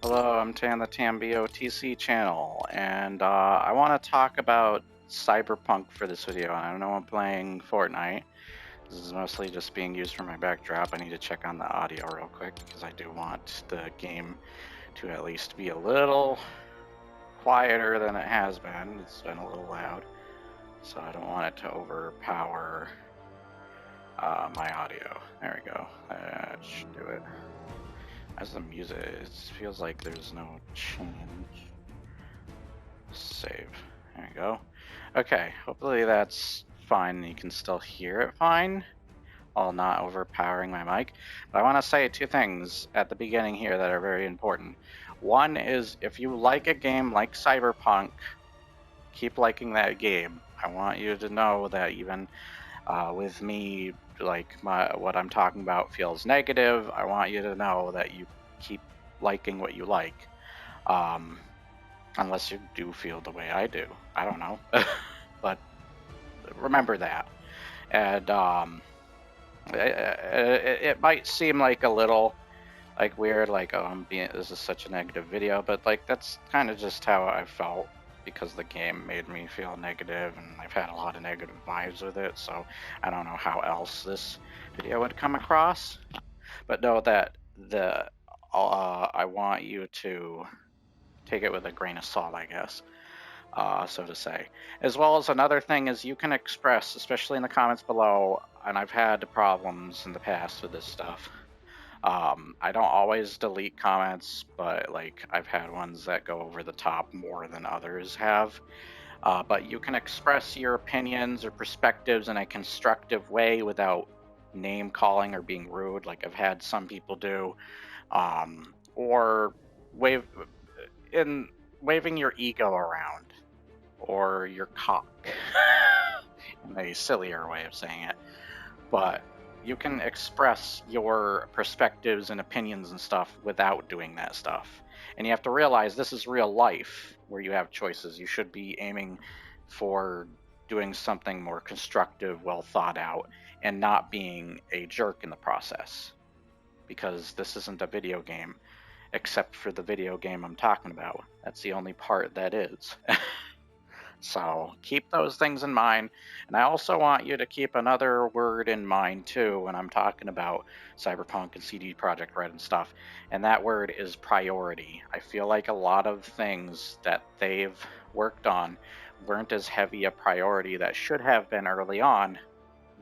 Hello, I'm Tan, the TamBoTC channel, and I want to talk about Cyberpunk for this video. I know I'm playing Fortnite. This is mostly just being used for my backdrop. I need to check on the audio real quick because I do want the game to at least be a little quieter than it has been. It's been a little loud, so I don't want it to overpower my audio. There we go. That should do it. As the music, it feels like there's no change. Save. There we go. Okay, hopefully that's fine. You can still hear it fine while not overpowering my mic. But I want to say two things at the beginning here that are very important. One is if you like a game like Cyberpunk, keep liking that game. I want you to know that even with me, like what I'm talking about feels negative, I want you to know that you keep liking what you like. Unless you do feel the way I do. I don't know. But remember that. And it might seem like a little like weird, like, oh, this is such a negative video, but like that's kind of just how I felt because the game made me feel negative and I've had a lot of negative vibes with it, so I don't know how else this video would come across. But know that I want you to take it with a grain of salt, I guess, so to say. As well as another thing is you can express, especially in the comments below, and I've had problems in the past with this stuff. I don't always delete comments, but like I've had ones that go over the top more than others have. But you can express your opinions or perspectives in a constructive way without name calling or being rude, like I've had some people do, or waving your ego around or your cock in a sillier way of saying it. But you can express your perspectives and opinions and stuff without doing that stuff. And you have to realize this is real life where you have choices. You should be aiming for doing something more constructive, well thought out, and not being a jerk in the process. Because this isn't a video game, except for the video game I'm talking about. That's the only part that is. So keep those things in mind. And I also want you to keep another word in mind too when I'm talking about Cyberpunk and CD Projekt Red and stuff. And that word is priority. I feel like a lot of things that they've worked on weren't as heavy a priority that should have been early on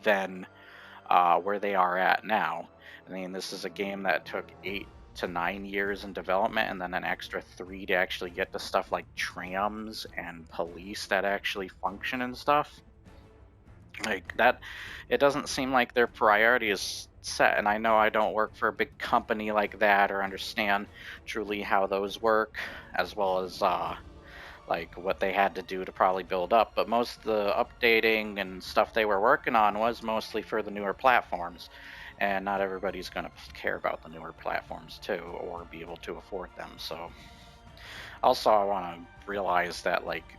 than where they are at now. I mean, this is a game that took 8 to 9 years in development and then an extra 3 to actually get to stuff like trams and police that actually function and stuff. Like that, it doesn't seem like their priority is set. And I know I don't work for a big company like that or understand truly how those work, as well as like what they had to do to probably build up, but most of the updating and stuff they were working on was mostly for the newer platforms, and not everybody's going to care about the newer platforms too or be able to afford them. So also I want to realize that like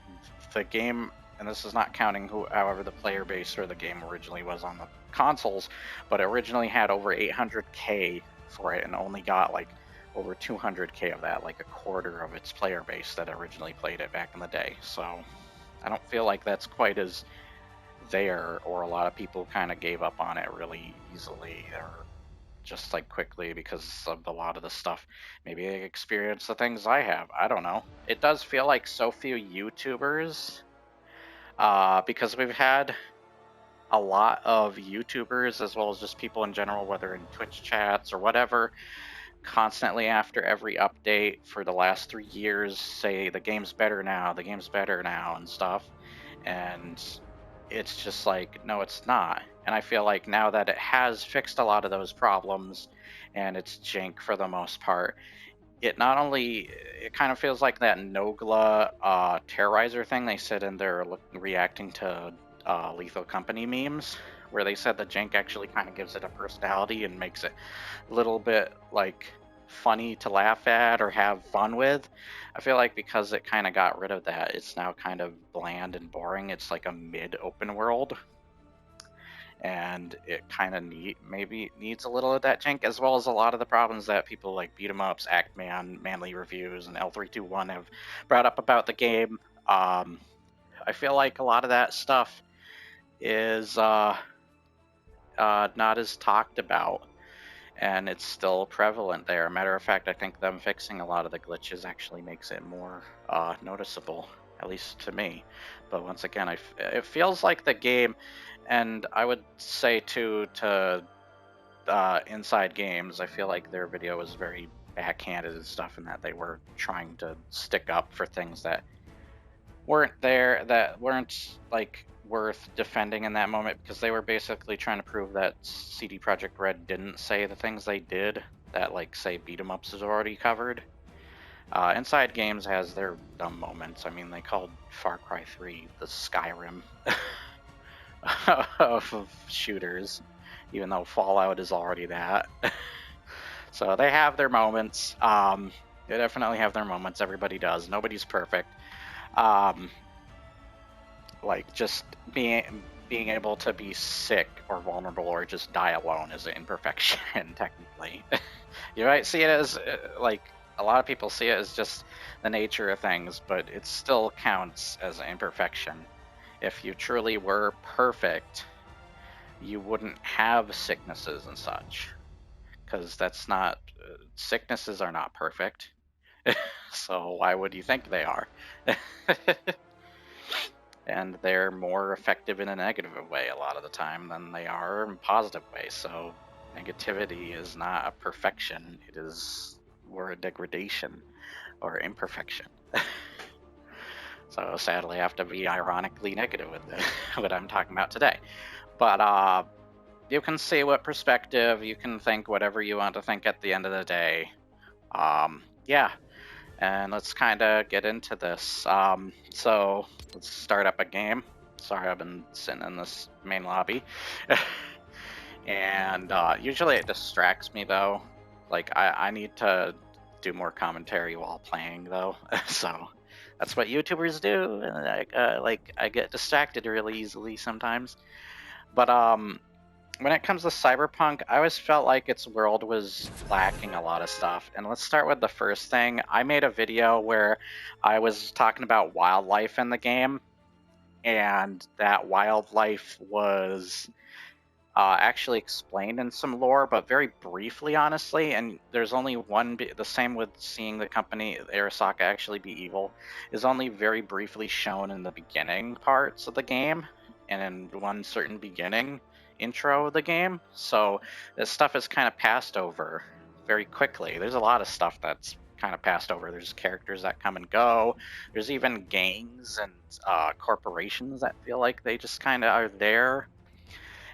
the game, and this is not counting however the player base for the game originally was on the consoles, but it originally had over 800k for it and only got like over 200k of that, like a quarter of its player base that originally played it back in the day. So I don't feel like that's quite as there, or a lot of people kind of gave up on it really easily or just like quickly because of a lot of the stuff. Maybe they experienced the things I have. I don't know. It does feel like so few YouTubers, because we've had a lot of YouTubers as well as just people in general, whether in Twitch chats or whatever, constantly after every update for the last 3 years say the game's better now, the game's better now and stuff. And it's just like, no, it's not. And I feel like now that it has fixed a lot of those problems and it's jank for the most part, it not only, it kind of feels like that Nogla Terrorizer thing they said in their reacting to Lethal Company memes, where they said the jank actually kind of gives it a personality and makes it a little bit like funny to laugh at or have fun with. I feel like because it kind of got rid of that, it's now kind of bland and boring. It's like a mid open world. and it kind of maybe needs a little of that jank, as well as a lot of the problems that people like Beat 'em Ups, Actman, Manly Reviews, and L321 have brought up about the game. I feel like a lot of that stuff is not as talked about, and it's still prevalent there. Matter of fact, I think them fixing a lot of the glitches actually makes it more noticeable, at least to me. But once again, it feels like the game, and I would say too to Inside Games, I feel like their video was very backhanded and stuff, in that they were trying to stick up for things that weren't there, that weren't like worth defending in that moment, because they were basically trying to prove that CD Projekt Red didn't say the things they did that, like, say, Beat 'em Ups has already covered. Inside Games has their dumb moments. I mean, they called Far Cry 3 the Skyrim of shooters, even though Fallout is already that. So they have their moments. They definitely have their moments. Everybody does. Nobody's perfect. Like, just being able to be sick or vulnerable or just die alone is an imperfection, technically. You might see it as, like, a lot of people see it as just the nature of things, but it still counts as an imperfection. If you truly were perfect, you wouldn't have sicknesses and such, because that's not, sicknesses are not perfect. So why would you think they are? And they're more effective in a negative way a lot of the time than they are in a positive way. So negativity is not a perfection. It is more a degradation or imperfection. So sadly, I have to be ironically negative with what I'm talking about today. But you can see what perspective, you can think whatever you want to think at the end of the day. Yeah. And let's kind of get into this. So let's start up a game. Sorry, I've been sitting in this main lobby. And usually it distracts me, though. Like, I need to do more commentary while playing, though. So that's what YouTubers do. And I get distracted really easily sometimes. But when it comes to Cyberpunk, I always felt like its world was lacking a lot of stuff. And let's start with the first thing. I made a video where I was talking about wildlife in the game, and that wildlife was actually explained in some lore, but very briefly, honestly. And there's only one, the same with seeing the company Arasaka actually be evil, is only very briefly shown in the beginning parts of the game, and in one certain beginning intro of the game. So this stuff is kind of passed over very quickly. There's a lot of stuff that's kind of passed over. There's characters that come and go. There's even gangs and corporations that feel like they just kind of are there.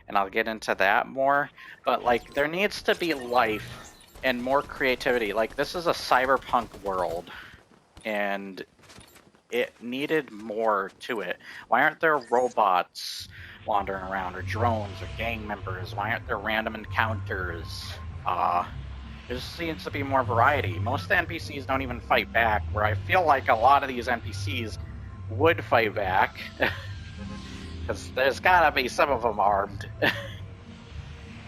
And I'll get into that more. But like, there needs to be life and more creativity. Like, this is a cyberpunk world, and it needed more to it. Why aren't there robots wandering around, or drones, or gang members? Why aren't there random encounters? There seems to be more variety. Most of the NPCs don't even fight back, where I feel like a lot of these NPCs would fight back. Because there's gotta be some of them armed.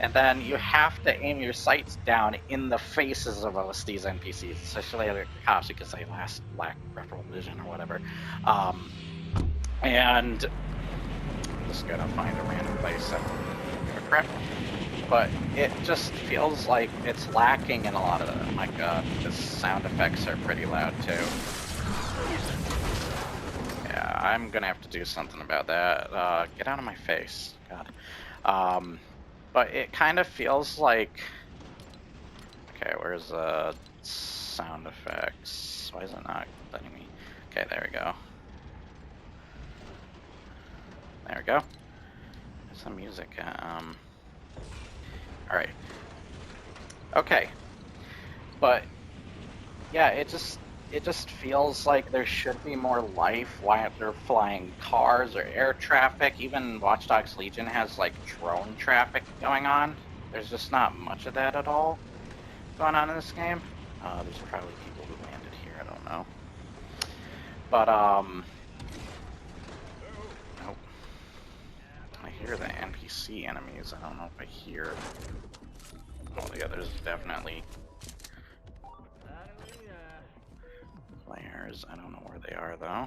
And then you have to aim your sights down in the faces of most of these NPCs, especially the cops. You could say lack peripheral vision or whatever. And I'm just gonna find a random place that correct. But it just feels like it's lacking in a lot of them. Like, the sound effects are pretty loud too. Yeah, I'm gonna have to do something about that. Get out of my face, God. But it kind of feels like... Okay, where's the sound effects? Why is it not letting me? Okay, there we go. There we go. There's some music. Alright. Okay. But, yeah, it just feels like there should be more life. Why aren't there flying cars or air traffic? Even Watch Dogs Legion has, like, drone traffic going on. There's just not much of that at all going on in this game. There's probably people who landed here, I don't know. But, nope. I hear hear the NPC enemies. I don't know if I hear... Oh yeah, there's definitely players. I don't know where they are though.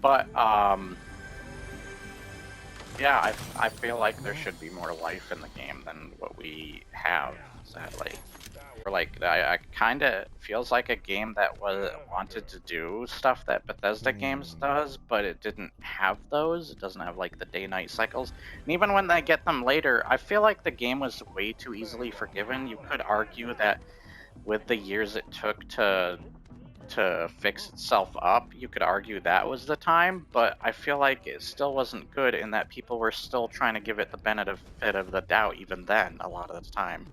But yeah, I feel like there should be more life in the game than what we have, sadly. Or like, I kind of feels like a game that wanted to do stuff that Bethesda games does, but it didn't have those. It doesn't have like the day-night cycles. And even when they get them later, I feel like the game was way too easily forgiven. You could argue that with the years it took to fix itself up, you could argue that was the time, but I feel like it still wasn't good in that people were still trying to give it the benefit of the doubt even then, a lot of the time.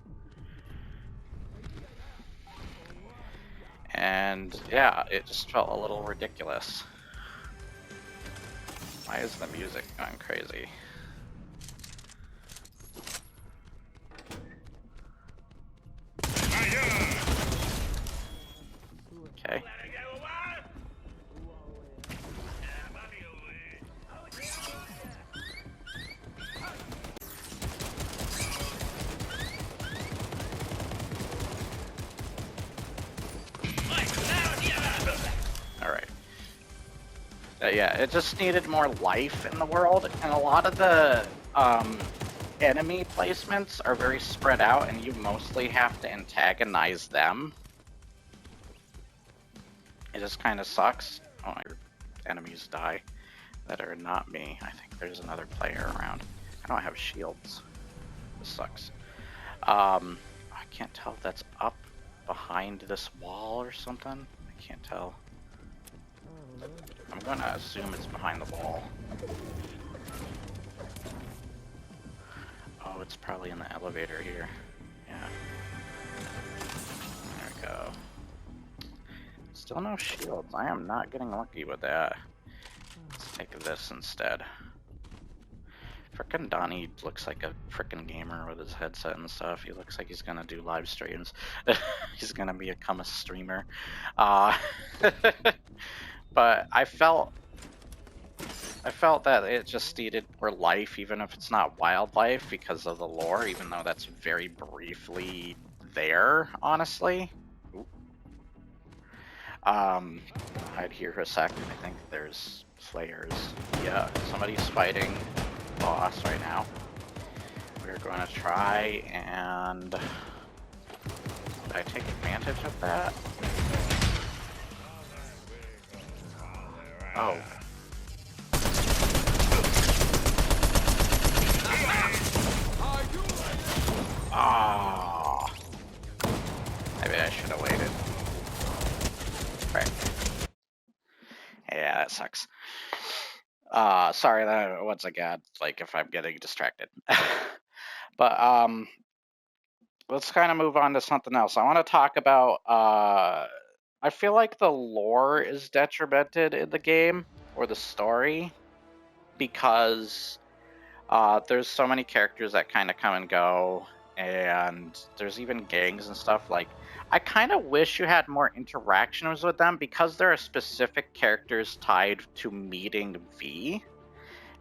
And yeah, it just felt a little ridiculous. Why is the music going crazy? Okay. Alright. Yeah, it just needed more life in the world, and a lot of the enemy placements are very spread out, and you mostly have to antagonize them. It just kind of sucks. Oh, your enemies die that are not me. I think there's another player around. I don't have shields. This sucks. I can't tell if that's up behind this wall or something. I can't tell. I'm gonna assume it's behind the wall. Oh, it's probably in the elevator here. Yeah. There we go. Still no shields. I am not getting lucky with that. Let's take this instead. Frickin' Donnie looks like a frickin' gamer with his headset and stuff. He looks like he's gonna do live streams. He's gonna become a streamer. But I felt that it just needed more life, even if it's not wildlife, because of the lore, even though that's very briefly there, honestly. Hide here for a second. I think there's players. Yeah, somebody's fighting boss right now. We're going to try and... Did I take advantage of that? Oh. Oh. Maybe I should have waited. Right. Yeah, that sucks. Sorry that once again, like if I'm getting distracted. But let's kind of move on to something else. I want to talk about I feel like the lore is detrimented in the game, or the story, because there's so many characters that kind of come and go, and there's even gangs and stuff. Like, I kind of wish you had more interactions with them, because there are specific characters tied to meeting V,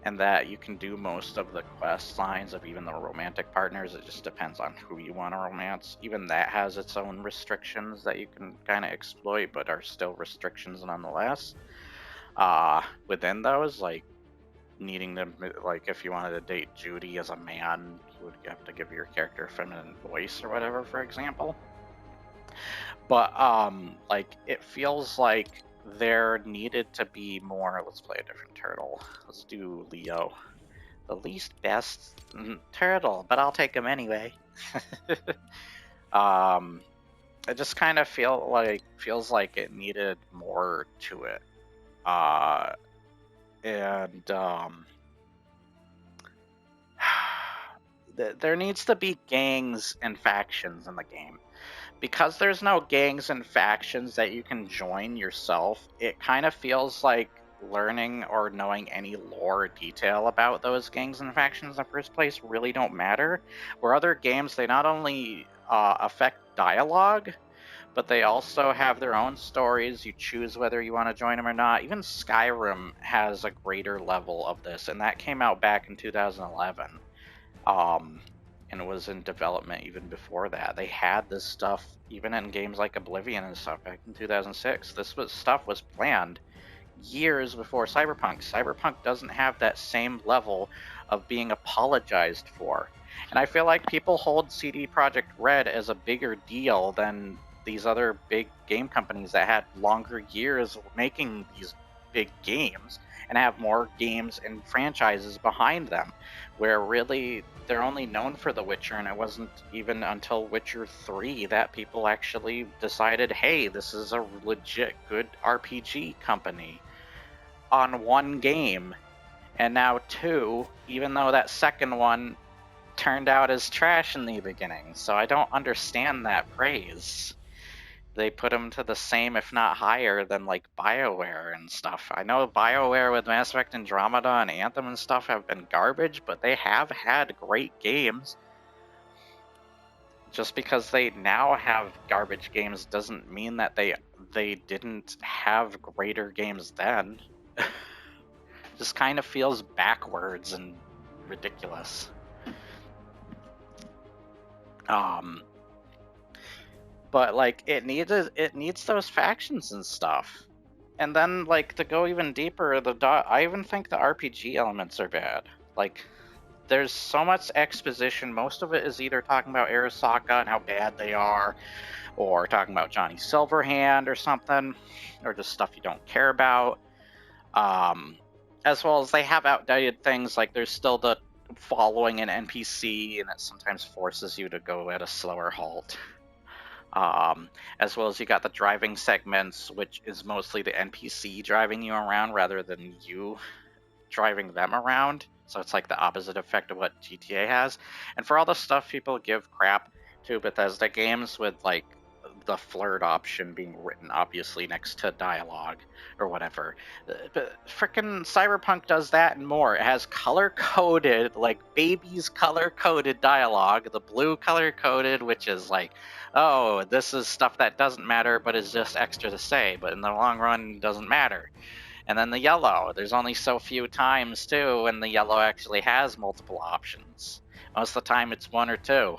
and that you can do most of the quest lines of even the romantic partners. It just depends on who you want to romance. Even that has its own restrictions that you can kind of exploit, but are still restrictions nonetheless. Within those, like needing to, like if you wanted to date Judy as a man, you would have to give your character a feminine voice or whatever, for example. But like it feels like there needed to be more. Let's play a different turtle. Let's do Leo, the least best turtle, but I'll take him anyway. It just kind of feels like it needed more to it, and there needs to be gangs and factions in the game. Because there's no gangs and factions that you can join yourself, it kind of feels like learning or knowing any lore or detail about those gangs and factions in the first place really don't matter. Where other games, they not only affect dialogue, but they also have their own stories. You choose whether you want to join them or not. Even Skyrim has a greater level of this, and that came out back in 2011. And was in development even before that. They had this stuff even in games like Oblivion and stuff back in 2006. Stuff was planned years before Cyberpunk. Cyberpunk doesn't have that same level of being apologized for. And I feel like people hold CD Projekt Red as a bigger deal than these other big game companies that had longer years making these big games and have more games and franchises behind them, where really they're only known for The Witcher, and it wasn't even until Witcher 3 that people actually decided, hey, this is a legit good RPG company on one game. And now two, even though that second one turned out as trash in the beginning. So I don't understand that praise. They put them to the same, if not higher, than like BioWare and stuff. I know BioWare with Mass Effect Andromeda and Anthem and stuff have been garbage, but they have had great games. Just because they now have garbage games doesn't mean that they didn't have greater games then. Just kind of feels backwards and ridiculous. But like it needs those factions and stuff. And then like to go even deeper, I even think the RPG elements are bad. Like there's so much exposition. Most of it is either talking about Arasaka and how bad they are, or talking about Johnny Silverhand or something, or just stuff you don't care about. As well as they have outdated things, like there's still the following an NPC, and it sometimes forces you to go at a slower halt. As well as you got the driving segments, which is mostly the NPC driving you around rather than you driving them around. So it's like the opposite effect of what GTA has. And for all the stuff people give crap to Bethesda games with like the flirt option being written obviously next to dialogue or whatever, but frickin' Cyberpunk does that and more. It has color-coded, like baby's color-coded dialogue, the blue color-coded, which is like, oh, this is stuff that doesn't matter but is just extra to say, but in the long run doesn't matter. And then the yellow, there's only so few times too when the yellow actually has multiple options. Most of the time it's one or two.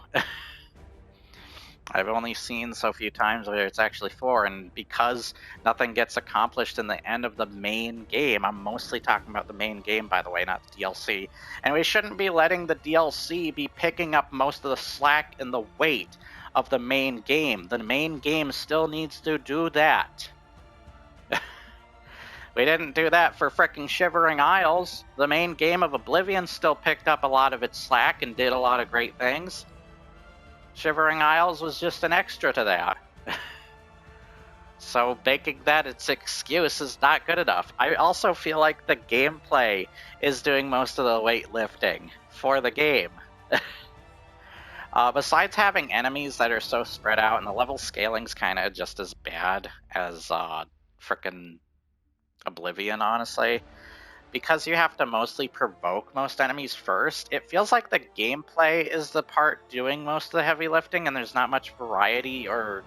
I've only seen so few times where it's actually 4, and because nothing gets accomplished in the end of the main game, I'm mostly talking about the main game, by the way, not the DLC, and we shouldn't be letting the DLC be picking up most of the slack and the weight of the main game. The main game still needs to do that. We didn't do that for frickin' Shivering Isles. The main game of Oblivion still picked up a lot of its slack and did a lot of great things. Shivering Isles was just an extra to that. So making that its excuse is not good enough. I also feel like the gameplay is doing most of the weightlifting for the game. Besides having enemies that are so spread out, and the level scaling's kind of just as bad as frickin' Oblivion, honestly. Because you have to mostly provoke most enemies first, it feels like the gameplay is the part doing most of the heavy lifting, and there's not much variety or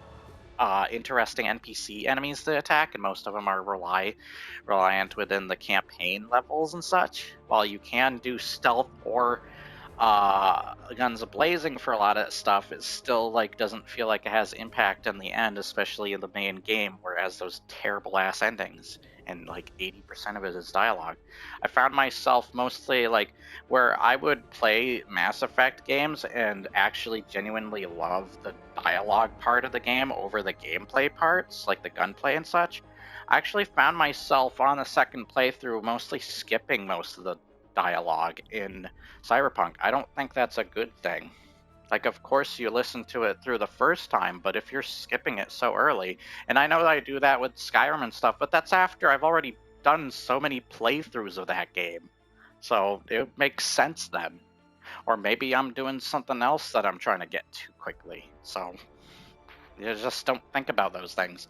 interesting NPC enemies to attack, and most of them are reliant within the campaign levels and such. While you can do stealth or guns a-blazing for a lot of stuff, it still like doesn't feel like it has impact in the end, especially in the main game, whereas those terrible ass endings. And like 80% of it is dialogue. I found myself mostly like where I would play Mass Effect games and actually genuinely love the dialogue part of the game over the gameplay parts, like the gunplay and such. I actually found myself on the second playthrough mostly skipping most of the dialogue in Cyberpunk. I don't think that's a good thing. Like, of course, you listen to it through the first time, but if you're skipping it so early, and I know that I do that with Skyrim and stuff, but that's after I've already done so many playthroughs of that game. So it makes sense then. Or maybe I'm doing something else that I'm trying to get to quickly. So you just don't think about those things.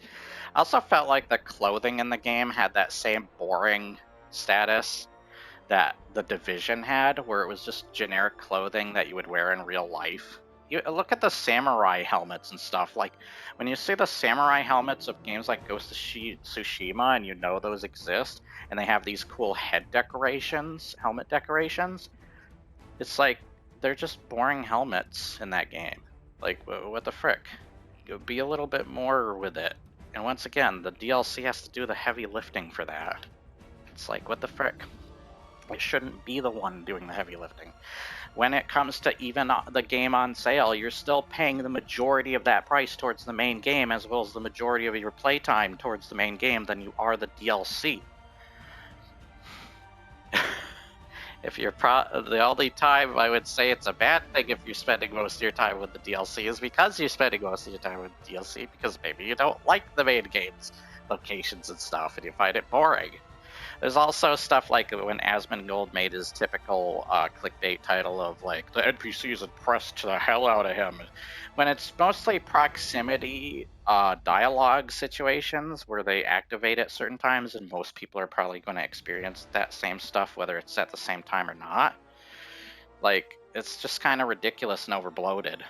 I also felt like the clothing in the game had that same boring status that the Division had, where it was just generic clothing that you would wear in real life. you look at the samurai helmets and stuff. Like, when you see the samurai helmets of games like Ghost of Tsushima, and you know those exist, and they have these cool head decorations, helmet decorations, it's like, they're just boring helmets in that game. Like, what the frick? You'll be a little bit more with it. And once again, the DLC has to do the heavy lifting for that. It's like, what the frick? It shouldn't be the one doing the heavy lifting. When it comes to even the game on sale, you're still paying the majority of that price towards the main game, as well as the majority of your playtime towards the main game than you are the DLC. If you're the only time I would say it's a bad thing if you're spending most of your time with the DLC is because you're spending most of your time with the DLC, because maybe you don't like the main game's locations and stuff and you find it boring. There's also stuff like when Asmongold made his typical clickbait title of like, the NPCs impressed the hell out of him. When it's mostly proximity dialogue situations where they activate at certain times, and most people are probably going to experience that same stuff whether it's at the same time or not. Like, it's just kind of ridiculous and overbloated.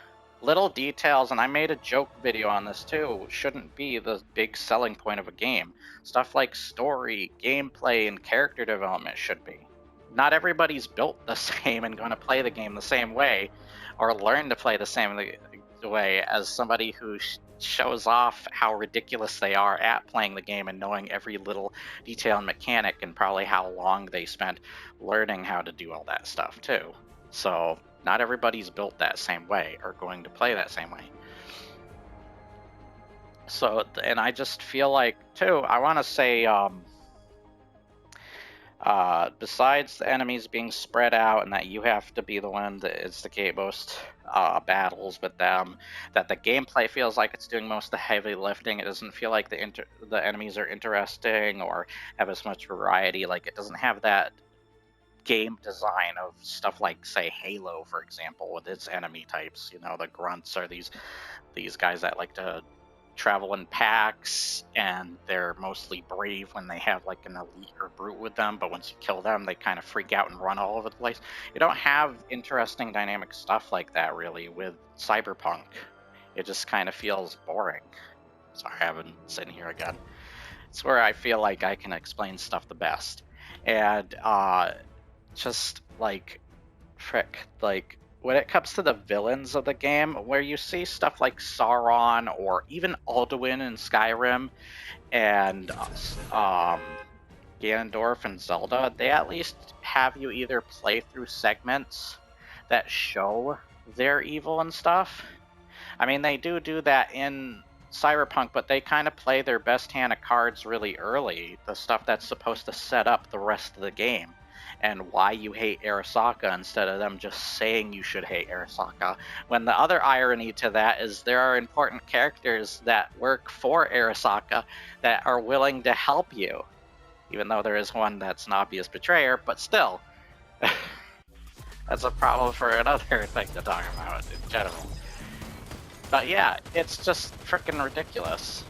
Little details, and I made a joke video on this too, shouldn't be the big selling point of a game. Stuff like story, gameplay, and character development should be. Not everybody's built the same and going to play the game the same way, or learn to play the same way as somebody who shows off how ridiculous they are at playing the game and knowing every little detail and mechanic, and probably how long they spent learning how to do all that stuff too. So not everybody's built that same way or going to play that same way. So, and I just feel like, too, I want to say, besides the enemies being spread out and that you have to be the one that instigate most battles with them, that the gameplay feels like it's doing most of the heavy lifting. It doesn't feel like the enemies are interesting or have as much variety. Like, it doesn't have that game design of stuff like, say, Halo, for example, with its enemy types. You know, the grunts are these guys that like to travel in packs, and they're mostly brave when they have like an elite or brute with them, but once you kill them, they kind of freak out and run all over the place. You don't have interesting dynamic stuff like that really with Cyberpunk. It just kind of feels boring. Sorry, I haven't sitting here again. It's where I feel like I can explain stuff the best. And just like, frick, like, when it comes to the villains of the game, where you see stuff like Sauron or even Alduin in Skyrim and Ganondorf and Zelda, they at least have you either play through segments that show their evil and stuff. I mean, they do that in Cyberpunk, but they kind of play their best hand of cards really early, the stuff that's supposed to set up the rest of the game. And why you hate Arasaka, instead of them just saying you should hate Arasaka. When the other irony to that is there are important characters that work for Arasaka that are willing to help you. Even though there is one that's an obvious betrayer, but still. That's a problem for another thing to talk about in general. But yeah, it's just freaking ridiculous.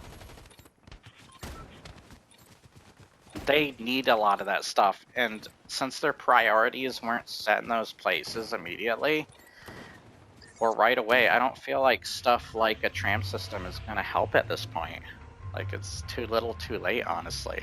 They need a lot of that stuff, and since their priorities weren't set in those places immediately or right away, I don't feel like stuff like a tram system is going to help at this point. Like, it's too little too late, honestly.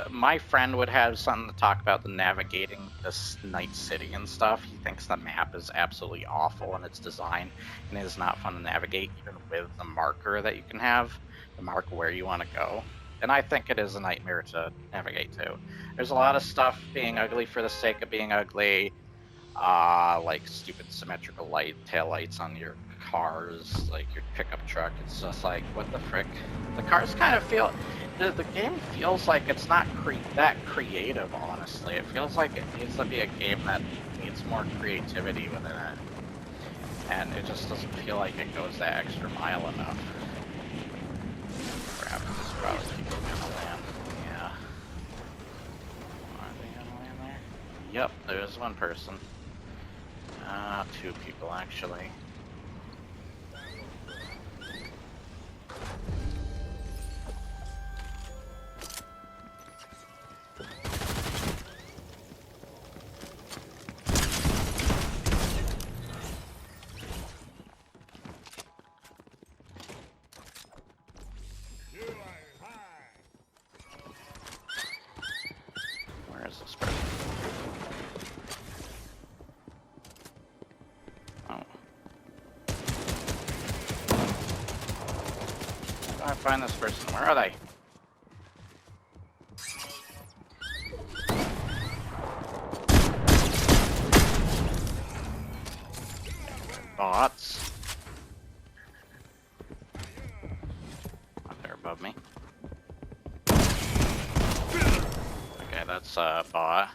My friend would have something to talk about the navigating this night city and stuff. He thinks the map is absolutely awful in its design, and it is not fun to navigate, even with the marker that you can have, to mark where you want to go. And I think it is a nightmare to navigate to. There's a lot of stuff being ugly for the sake of being ugly, like stupid symmetrical tail lights on your cars, like your pickup truck. It's just like, what the frick? The cars kind of feel... The game feels like it's not that creative, honestly. It feels like it needs to be a game that needs more creativity within it. And it just doesn't feel like it goes that extra mile enough. Crap, there's probably people gonna land. Yeah. Are they gonna land there? Yep, there's one person. Two people, actually. do I find this person? Where are they? Bots. Oh, they're above me. Okay, that's a bot.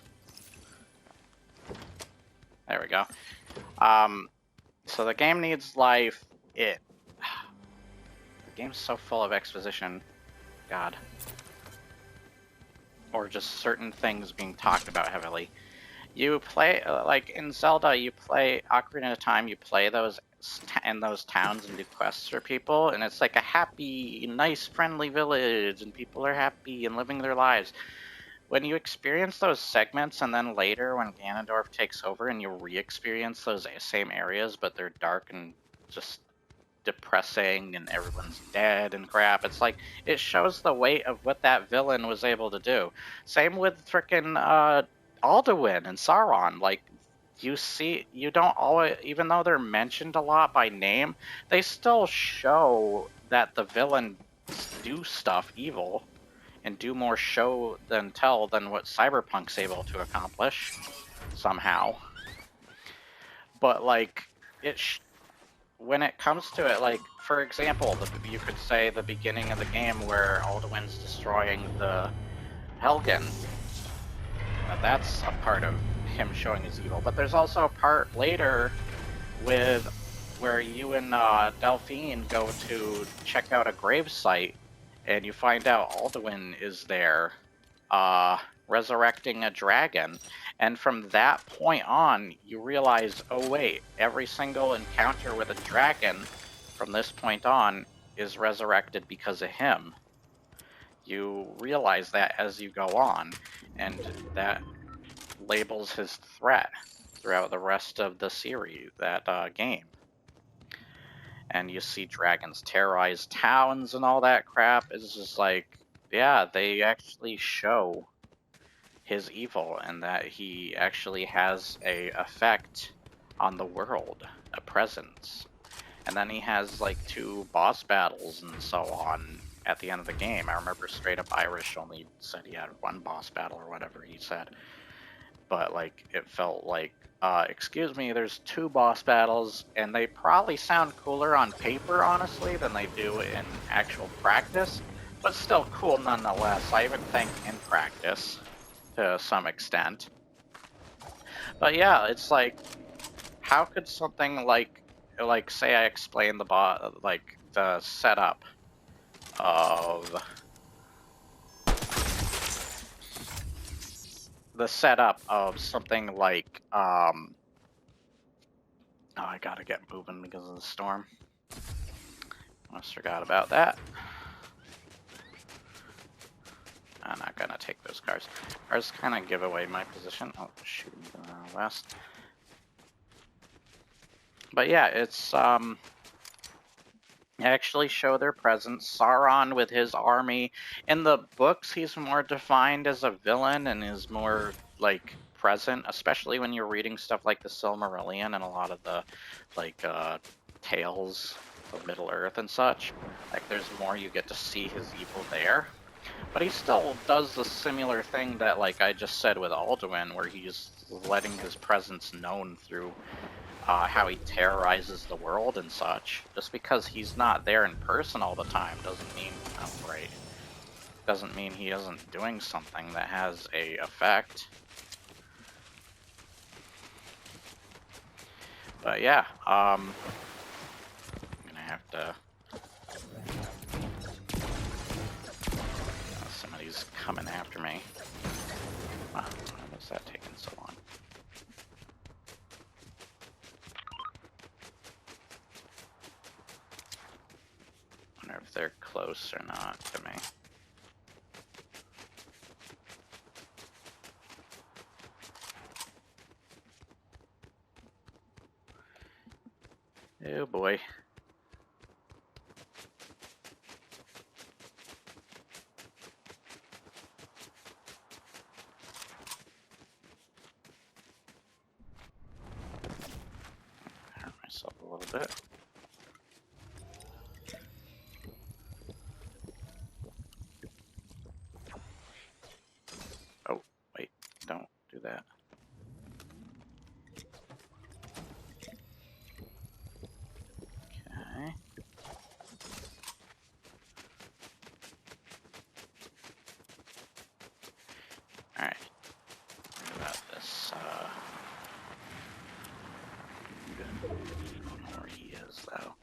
There we go. So the game needs life. The game's so full of exposition. God. Or just certain things being talked about heavily. You play, like in Zelda, you play Ocarina of Time, you play those in those towns and do quests for people, and it's like a happy, nice, friendly village, and people are happy and living their lives. When you experience those segments, and then later when Ganondorf takes over and you re-experience those same areas, but they're dark and just depressing and everyone's dead and crap, it's like, it shows the weight of what that villain was able to do. Same with frickin' Alduin and Sauron. Like, you don't always, even though they're mentioned a lot by name, they still show that the villains do stuff evil and do more show than tell than what Cyberpunk's able to accomplish somehow. But like, when it comes to it, like, for example, you could say the beginning of the game where Alduin's destroying the Helgen. That's a part of him showing his evil. But there's also a part later with where you and Delphine go to check out a gravesite, and you find out Alduin is there, resurrecting a dragon. And from that point on, you realize, oh wait, every single encounter with a dragon from this point on is resurrected because of him. You realize that as you go on, and that labels his threat throughout the rest of the series, that game. And you see dragons terrorize towns and all that crap. It's just like, yeah, they actually show his evil and that he actually has a effect on the world, a presence. And then he has like 2 boss battles and so on at the end of the game. I remember straight up Irish only said he had 1 boss battle or whatever he said. But like, it felt like, excuse me, there's 2 boss battles, and they probably sound cooler on paper, honestly, than they do in actual practice, but still cool nonetheless. I even think in practice, to some extent. But yeah, it's like, how could something like say I explain the setup of something like, oh, I gotta get moving because of the storm. Almost forgot about that. I'm not gonna take those cars. Cars kind of give away my position. Oh, shoot, west. But yeah, it's, actually show their presence. Sauron with his army. In the books, he's more defined as a villain and is more, like, present, especially when you're reading stuff like the Silmarillion and a lot of the, like, tales of Middle-earth and such. Like, there's more you get to see his evil there. But he still does the similar thing that, like I just said with Alduin, where he's letting his presence known through how he terrorizes the world and such. Just because he's not there in person all the time doesn't mean, doesn't mean he isn't doing something that has a effect. But yeah, I'm gonna have to. Somebody's coming after me. Wow, why was that taking so long? Wonder if they're close or not to me. Oh boy. Hurt myself a little bit. don't know where he is, though.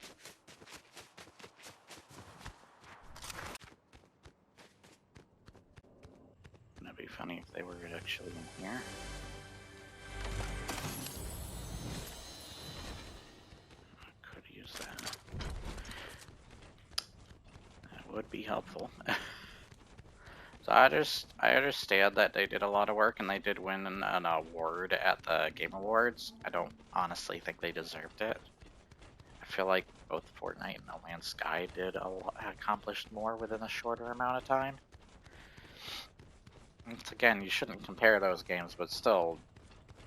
It'd be funny if they were actually in here. I could use that. That would be helpful. So I understand that they did a lot of work and they did win an award at the Game Awards. I don't honestly think they deserved it. I feel like both Fortnite and No Man's Sky accomplished more within a shorter amount of time. It's, again, you shouldn't compare those games, but still,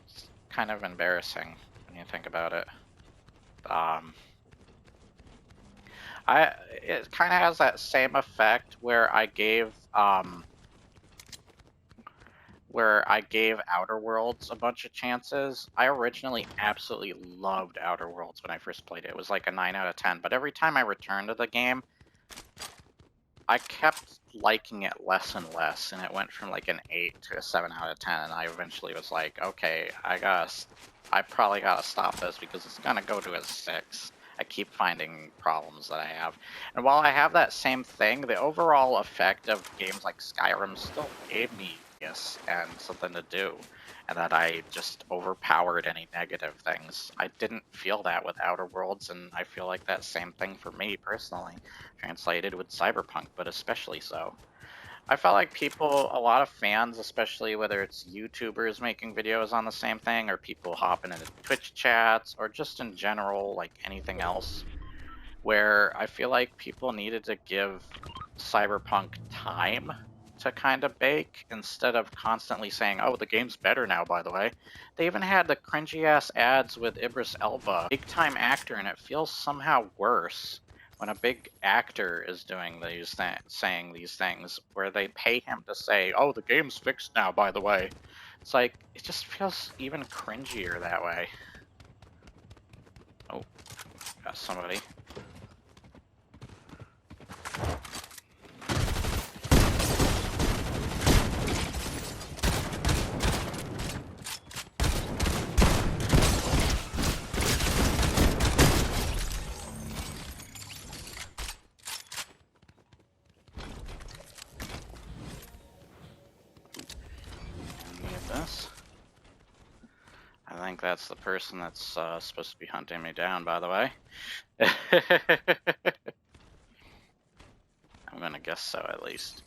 it's kind of embarrassing when you think about it. It kind of has that same effect where I gave Outer Worlds a bunch of chances. I originally absolutely loved Outer Worlds when I first played it. It was like a 9 out of 10, but every time I returned to the game, I kept liking it less and less, and it went from like an 8 to a 7 out of 10, and I eventually was like, okay, I probably gotta stop this because it's gonna go to a 6. I keep finding problems that I have. And while I have that same thing, the overall effect of games like Skyrim still gave me yes and something to do, and that I just overpowered any negative things. I didn't feel that with Outer Worlds, and I feel like that same thing for me personally translated with Cyberpunk, but especially so. I felt like a lot of fans, especially whether it's YouTubers making videos on the same thing, or people hopping into Twitch chats, or just in general, like anything else, where I feel like people needed to give Cyberpunk time to kind of bake instead of constantly saying, oh, the game's better now, by the way. They even had the cringy ass ads with Idris Elba, big time actor, and it feels somehow worse when a big actor is doing saying these things, where they pay him to say, oh, the game's fixed now, by the way. It's like, it just feels even cringier that way. Oh, got somebody. I think that's the person that's supposed to be hunting me down, by the way. I'm gonna guess so, at least.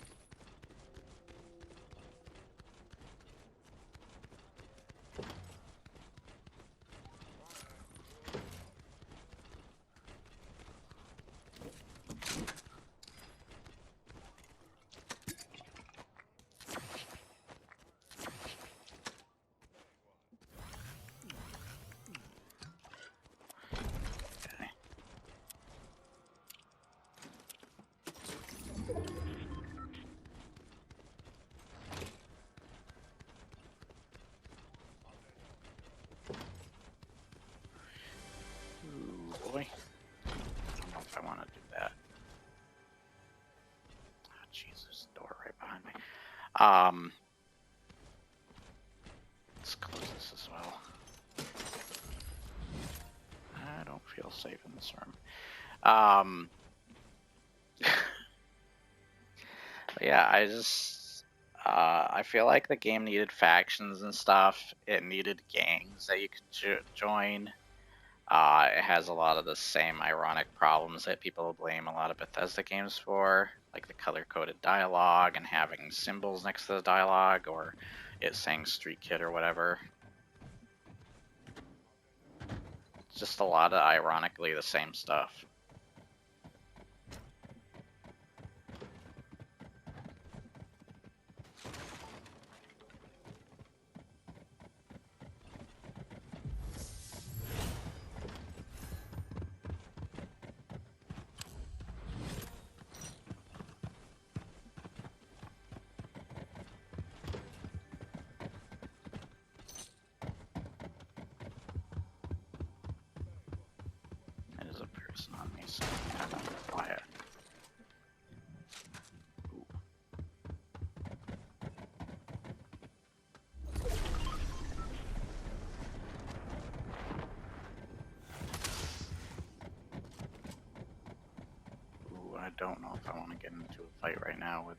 Boy. I don't know if I want to do that. Oh, Jesus, door right behind me. Let's close this as well. I don't feel safe in this room. Yeah, I feel like the game needed factions and stuff. It needed gangs that you could join. It has a lot of the same ironic problems that people blame a lot of Bethesda games for, like the color-coded dialogue and having symbols next to the dialogue, or it saying Street Kid or whatever. It's just a lot of ironically the same stuff. On me, so I'm kind of quiet. Ooh. don't know if I want to get into a fight right now with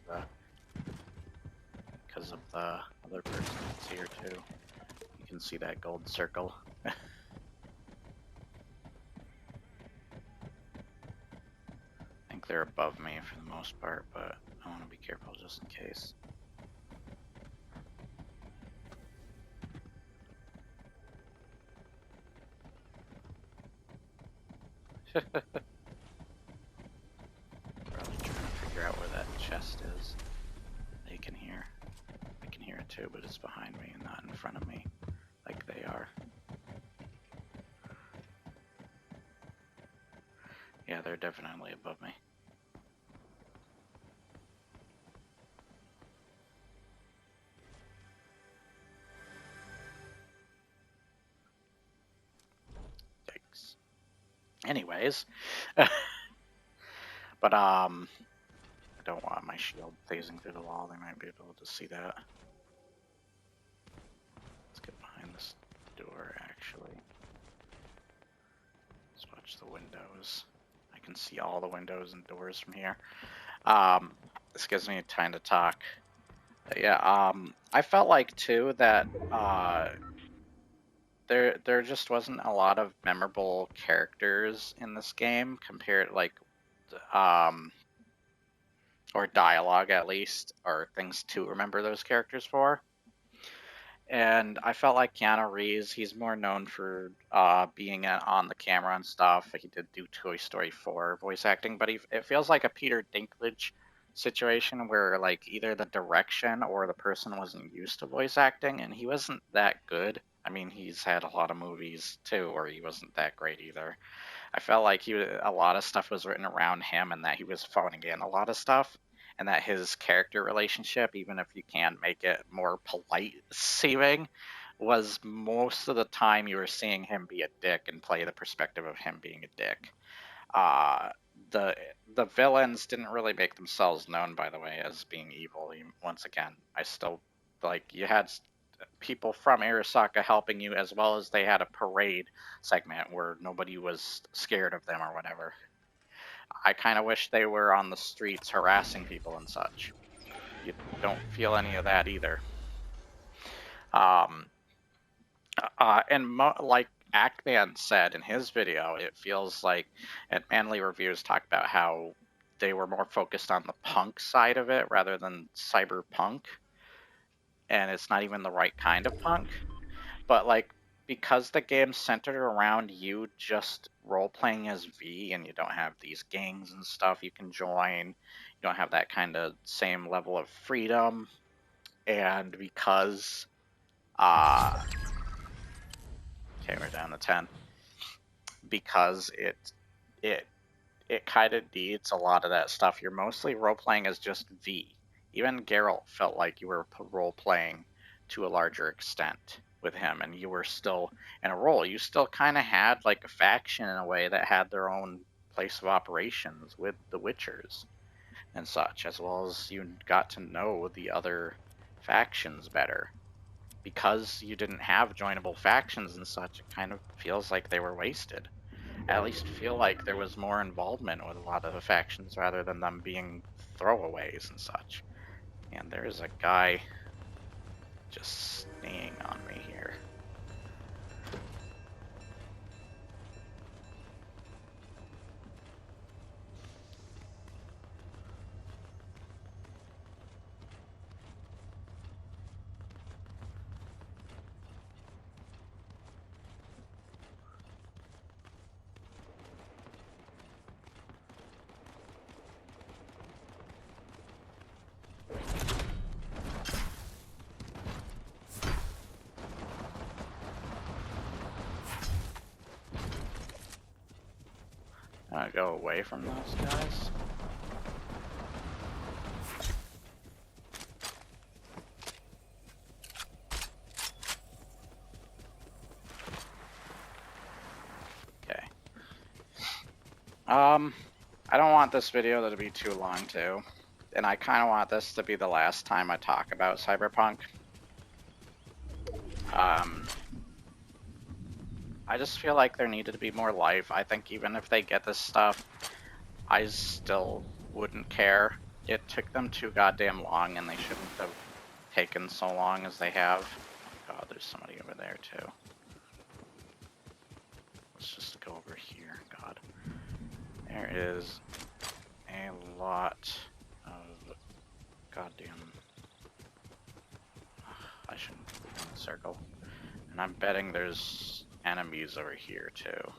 because of the other person that's here too. You can see that gold circle. I think they're above me for the most part, but I want to be careful just in case. Probably trying to figure out where that chest is. They can hear. I can hear it too, but it's behind me and not in front of me, like they are. Yeah, they're definitely above me. Yikes. Anyways, but I don't want my shield phasing through the wall. They might be able to see that. Let's get behind this door, actually. Let's watch the windows. I can see all the windows and doors from here. This gives me time to talk. But yeah, I felt like too that there just wasn't a lot of memorable characters in this game compared like or dialogue at least, or things to remember those characters for. And I felt like Keanu Reeves, he's more known for being on the camera and stuff. He did do Toy Story 4 voice acting, but it feels like a Peter Dinklage situation where like either the direction or the person wasn't used to voice acting, and he wasn't that good. I mean, he's had a lot of movies too where he wasn't that great either. I felt like a lot of stuff was written around him and that he was phoning in a lot of stuff, and that his character relationship, even if you can make it more polite seeming, was most of the time you were seeing him be a dick and play the perspective of him being a dick. The villains didn't really make themselves known, by the way, as being evil. Once again, I still like you had people from Arasaka helping you, as well as they had a parade segment where nobody was scared of them or whatever. I kind of wish they were on the streets harassing people and such. You don't feel any of that either. Like Ackman said in his video, it feels like, and Manly Reviews talked about how they were more focused on the punk side of it rather than cyberpunk. And it's not even the right kind of punk. But like, because the game's centered around you just role-playing as V, and you don't have these gangs and stuff you can join, you don't have that kind of same level of freedom, and because okay, we're down to 10, because it kind of needs a lot of that stuff. You're mostly role-playing as just V. Even Geralt felt like you were role-playing to a larger extent with him, and you were still in a role. You still kind of had like a faction in a way that had their own place of operations with the Witchers and such, as well as you got to know the other factions better. Because you didn't have joinable factions and such, it kind of feels like they were wasted. I at least feel like there was more involvement with a lot of the factions rather than them being throwaways and such. And there's a guy just sneeing on me here. Go away from those guys. Okay. I don't want this video to be too long too, and I kind of want this to be the last time I talk about Cyberpunk. I just feel like there needed to be more life. I think even if they get this stuff, I still wouldn't care. It took them too goddamn long, and they shouldn't have taken so long as they have. Oh god, there's somebody over there too. Let's just go over here. God. There is a lot of goddamn... I shouldn't be in the circle. And I'm betting there's enemies over here too.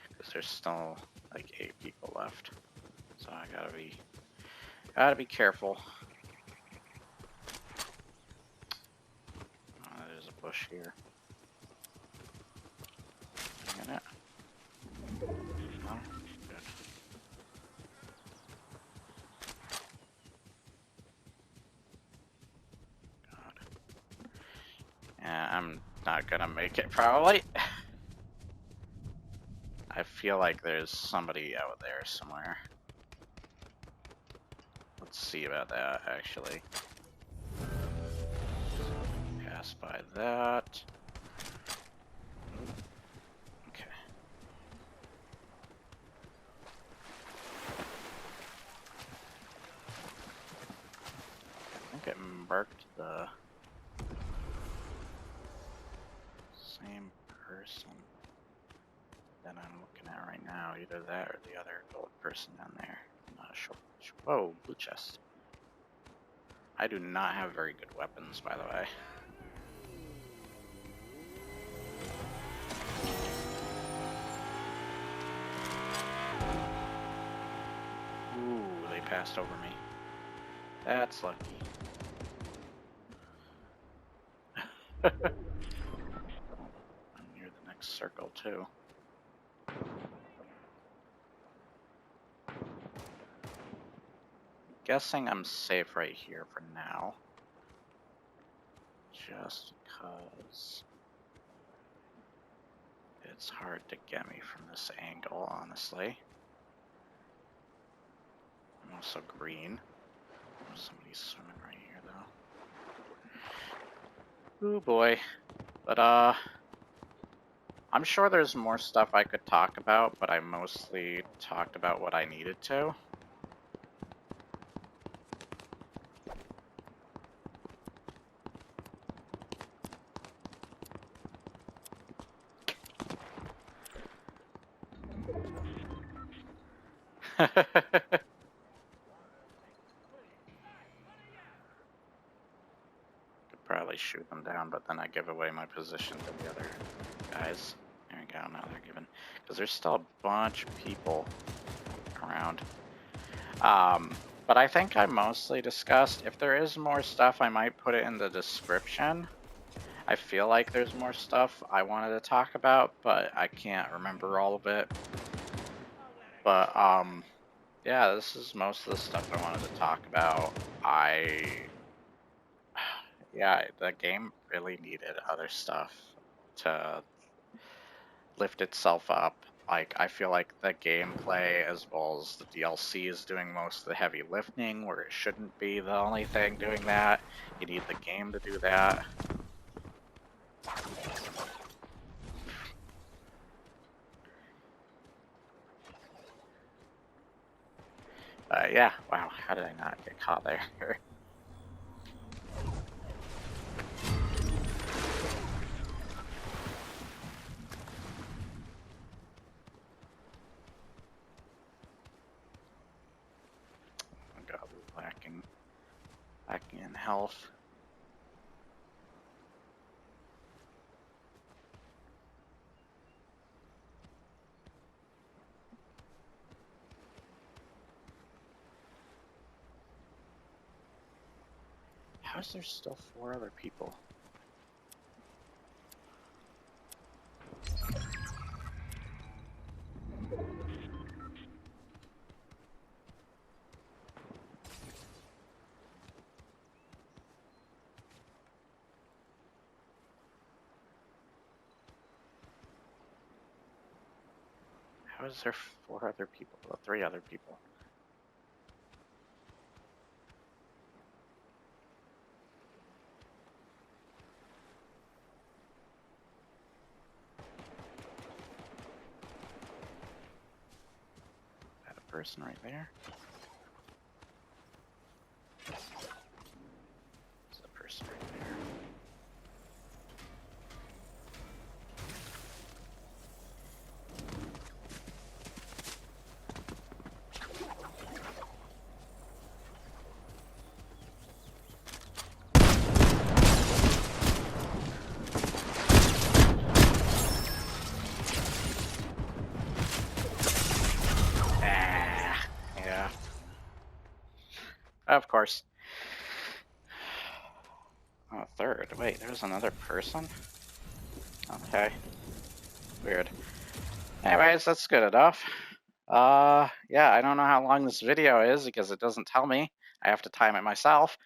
Because there's still like 8 people left. So I gotta be careful. There's a bush here. Hang it. No? Good. God. Yeah, I'm not gonna make it probably. I feel like there's somebody out there somewhere. Let's see about that, actually. Pass by that. Okay. I think it marked the same person that I'm looking at right now. Either that or the other gold person down there. I'm not sure. Whoa, blue chest. I do not have very good weapons, by the way. Ooh, they passed over me. That's lucky. I'm near the next circle, too. Guessing I'm safe right here for now. Just because it's hard to get me from this angle, honestly. I'm also green. Somebody's swimming right here, though. Ooh, boy. But, I'm sure there's more stuff I could talk about, but I mostly talked about what I needed to. Could probably shoot them down, but then I give away my position to the other guys. There we go, now they're giving... Because there's still a bunch of people around. But I think I mostly discussed. If there is more stuff, I might put it in the description. I feel like there's more stuff I wanted to talk about, but I can't remember all of it. But, yeah, this is most of the stuff I wanted to talk about. Yeah, the game really needed other stuff to lift itself up. Like, I feel like the gameplay as well as the DLC is doing most of the heavy lifting, where it shouldn't be the only thing doing that. You need the game to do that. Yeah, wow, how did I not get caught there? Oh god, we're lacking in health. How is there still 4 other people? How is there 4 other people? Well, 3 other people. That a person right there? Of course. Oh, third. Wait, there's another person? Okay. Weird. Anyways, that's good enough. Yeah, I don't know how long this video is because it doesn't tell me. I have to time it myself.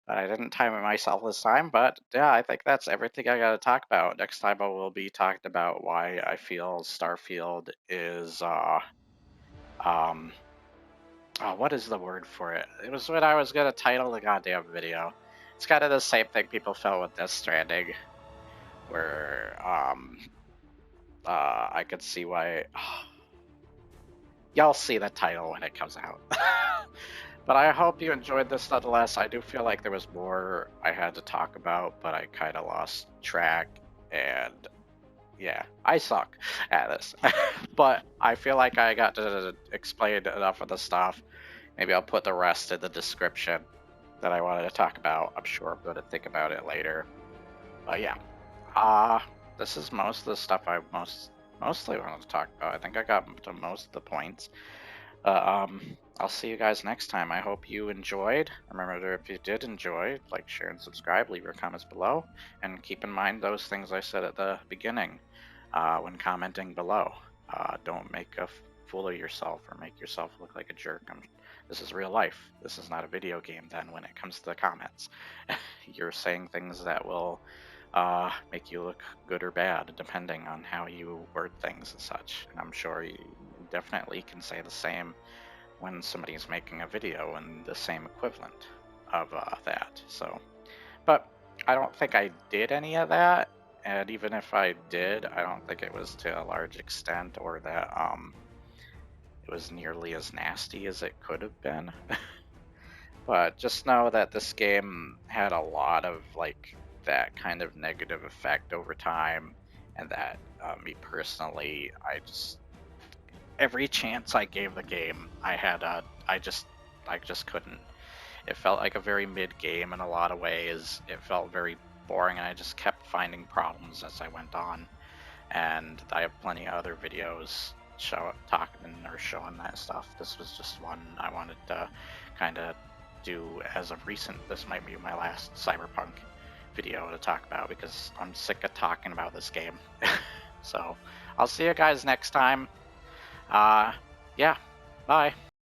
I didn't time it myself this time, but yeah, I think that's everything I gotta talk about. Next time I will be talking about why I feel Starfield is, what is the word for it? It was what I was gonna title the goddamn video. It's kind of the same thing people felt with Death Stranding, where, I could see why. Y'all see the title when it comes out. But I hope you enjoyed this nonetheless. I do feel like there was more I had to talk about, but I kind of lost track. And yeah, I suck at this. But I feel like I got to explain enough of the stuff. Maybe I'll put the rest in the description that I wanted to talk about. I'm sure I'm going to think about it later. But yeah, this is most of the stuff I mostly wanted to talk about. I think I got to most of the points. I'll see you guys next time. I hope you enjoyed. Remember, if you did enjoy, like, share, and subscribe. Leave your comments below. And keep in mind those things I said at the beginning when commenting below. Don't make a fool of yourself or make yourself look like a jerk. This is real life. This is not a video game then when it comes to the comments. You're saying things that will make you look good or bad depending on how you word things and such. And I'm sure you definitely can say the same when somebody's making a video and the same equivalent of that. So, but I don't think I did any of that, and even if I did, I don't think it was to a large extent or that it was nearly as nasty as it could have been. But just know that this game had a lot of like that kind of negative effect over time, and that me personally, every chance I gave the game, I just couldn't. It felt like a very mid game in a lot of ways. It felt very boring, and I just kept finding problems as I went on. And I have plenty of other videos talking or showing that stuff. This was just one I wanted to kind of do as of recent. This might be my last Cyberpunk video to talk about because I'm sick of talking about this game. So I'll see you guys next time. Yeah, bye.